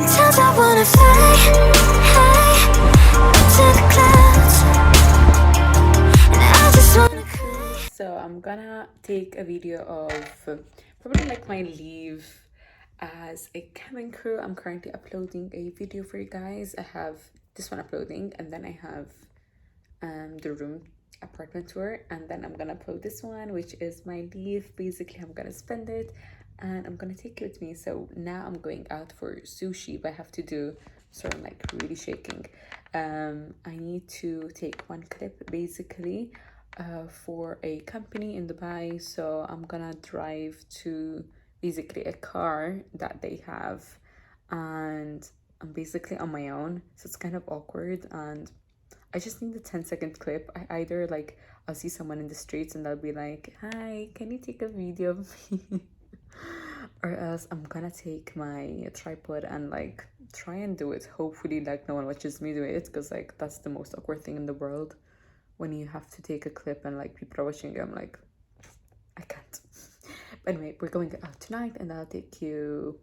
Sometimes I wanna fly, high to the clouds, and I just wanna cry. So I'm gonna take a video of probably like my leave as a cabin crew. I'm currently uploading a video for you guys. I have this one uploading, and then I have the room apartment tour, and then I'm gonna upload this one, which is my leave. Basically, I'm gonna spend it and I'm gonna take you with me. So now I'm going out for sushi, but I have to do sort of like really shaking. I need to take one clip basically for a company in Dubai. So I'm gonna drive to basically a car that they have, and I'm basically on my own, so it's kind of awkward, and I just need a 10-second clip. I either like I'll see someone in the streets and they'll be like, "Hi, can you take a video of me?" Or else I'm gonna take my tripod and like try and do it. Hopefully like no one watches me do it, because like that's the most awkward thing in the world, when you have to take a clip and like people are watching you. I'm like, I can't. But anyway, we're going out tonight and I'll take you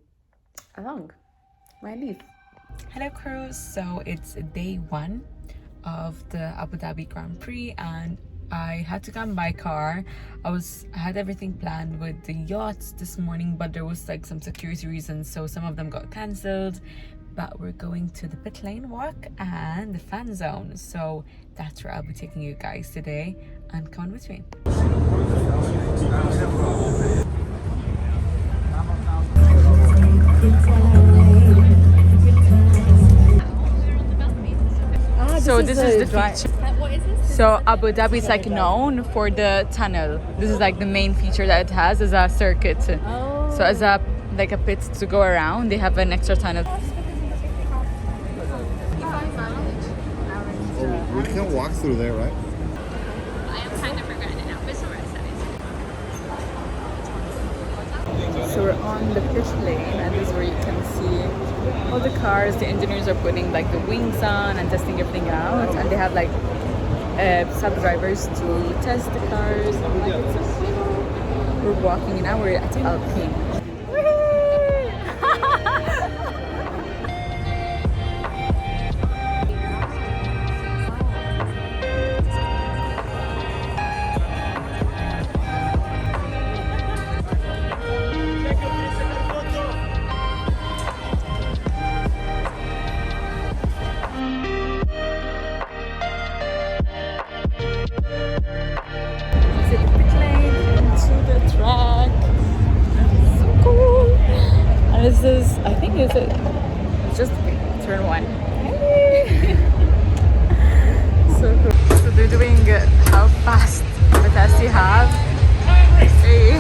along my leave. Hello crew, so it's day one of the Abu Dhabi Grand Prix, and I had to come by car. I had everything planned with the yachts this morning, but there was like some security reasons, so some of them got cancelled. But we're going to the pit lane walk and the fan zone, so that's where I'll be taking you guys today, and come on with me. So this is the feature. What is this? So Abu Dhabi is like known for the tunnel. This is like the main feature that it has, is a circuit. Oh. So as a like a pit to go around, they have an extra tunnel. We can walk through there, right? I am kind of regretting it now, but it's alright. So we're on the pit lane, and this is where you can see all the cars. The engineers are putting like the wings on and testing everything out, and they have like sub drivers to test the cars. We're walking now. We're at Alpine. This is, I think it's just turn one. So cool. So they're doing how fast the test you have. Hey.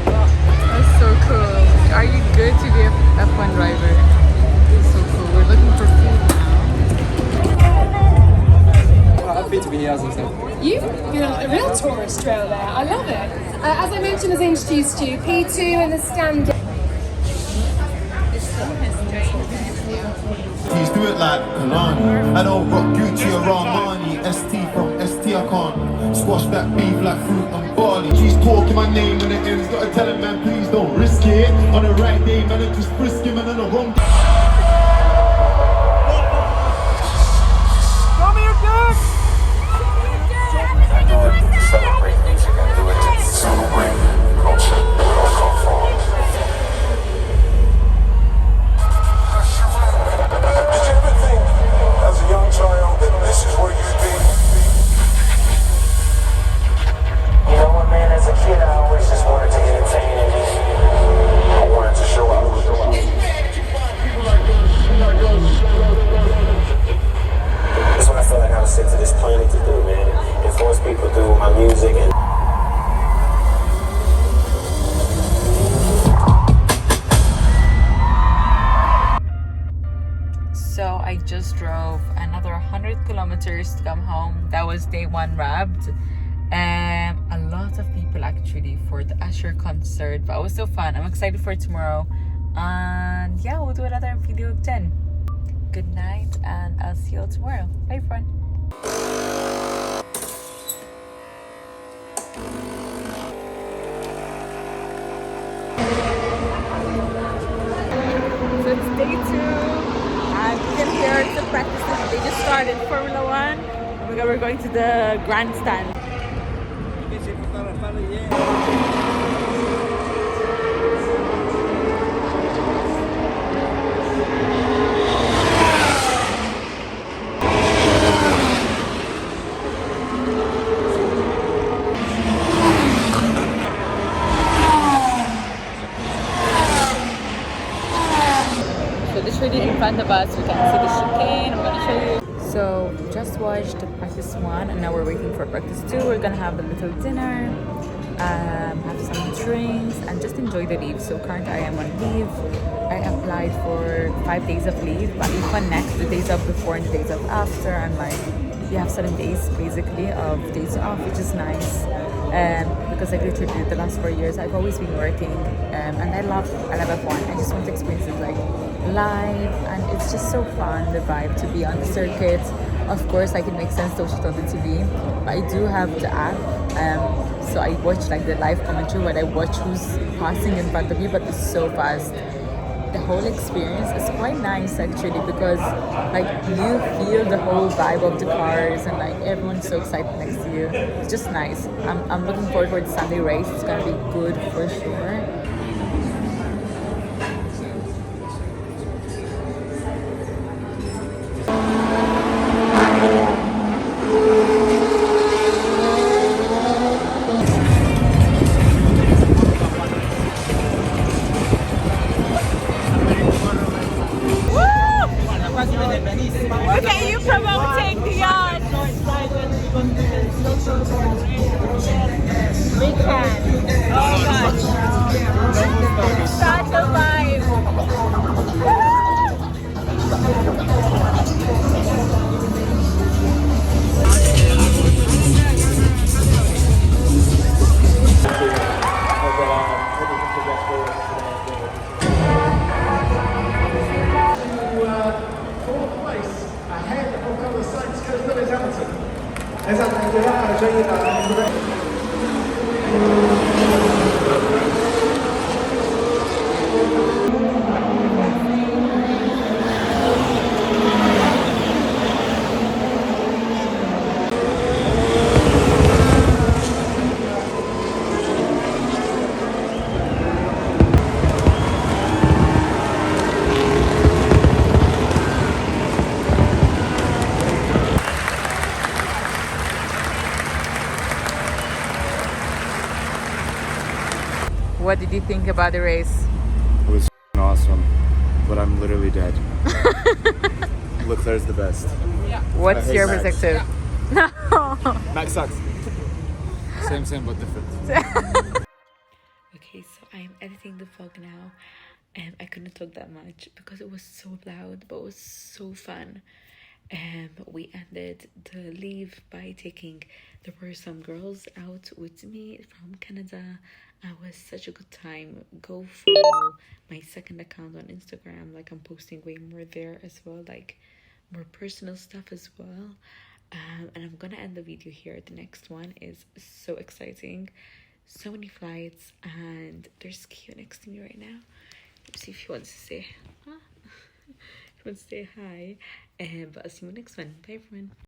That's so cool. Are you good to be a F1 driver? That's so cool. We're looking for food now. Happy to be here as himself. You're a real tourist trail there. I love it. As I mentioned, as I introduced you, P2 in the stand. Please do it like Kalani. I don't rock Gucci or Armani. ST from ST, I can't squash that beef like fruit and barley. She's talking my name when it ends. Gotta tell him, man, please don't risk it. On the right day, man, I just frisk him, and on the wrong day. So I just drove another 100 kilometers to come home. That was day one wrapped. A lot of people actually for the Usher concert, but it was so fun. I'm excited for tomorrow, and yeah, we'll do another video then. Good night, and I'll see you all tomorrow. Bye everyone. So it's day 2, and you can hear the practices. They just started Formula 1. Oh my god, we're going to the grandstand. So literally in front of us, we can see the chicane. I'm gonna show you. So just watched practice 1, and now we're waiting for practice 2. We're gonna have a little dinner, have some drinks, and just enjoy the leave. So currently I am on leave. I applied for 5 days of leave, but you connect the days of before and the days of after, and like you have 7 days basically of days off, which is nice. Because like literally the last 4 years I've always been working, and I love F1. I just want to experience it like live, and it's just so fun, the vibe to be on the circuit. Of course, like it makes sense to watch it on the TV, but I do have the app, so I watch like the live commentary when I watch who's passing in front of you, but it's so fast. The whole experience is quite nice actually, because like you feel the whole vibe of the cars, and like everyone's so excited next to you. It's just nice. I'm looking forward for the Sunday race. It's gonna be good for sure. Look at you promoting the yacht. We can. Oh gosh. Such a vibe. What did you think about the race? It was awesome, but I'm literally dead. Leclerc's the best. What's hate your Max. perspective? No. Max sucks. Same, but different. Okay, so I am editing the vlog now, and I couldn't talk that much because it was so loud, but it was so fun. We ended the leave by there were some girls out with me from Canada. It was such a good time. Go follow my second account on Instagram. Like I'm posting way more there as well, like more personal stuff as well. And I'm gonna end the video here. The next one is so exciting. So many flights, and there's Q next to me right now. Let's see if he wants to say hi. If he wants to say hi. But I'll see you next one. Bye everyone.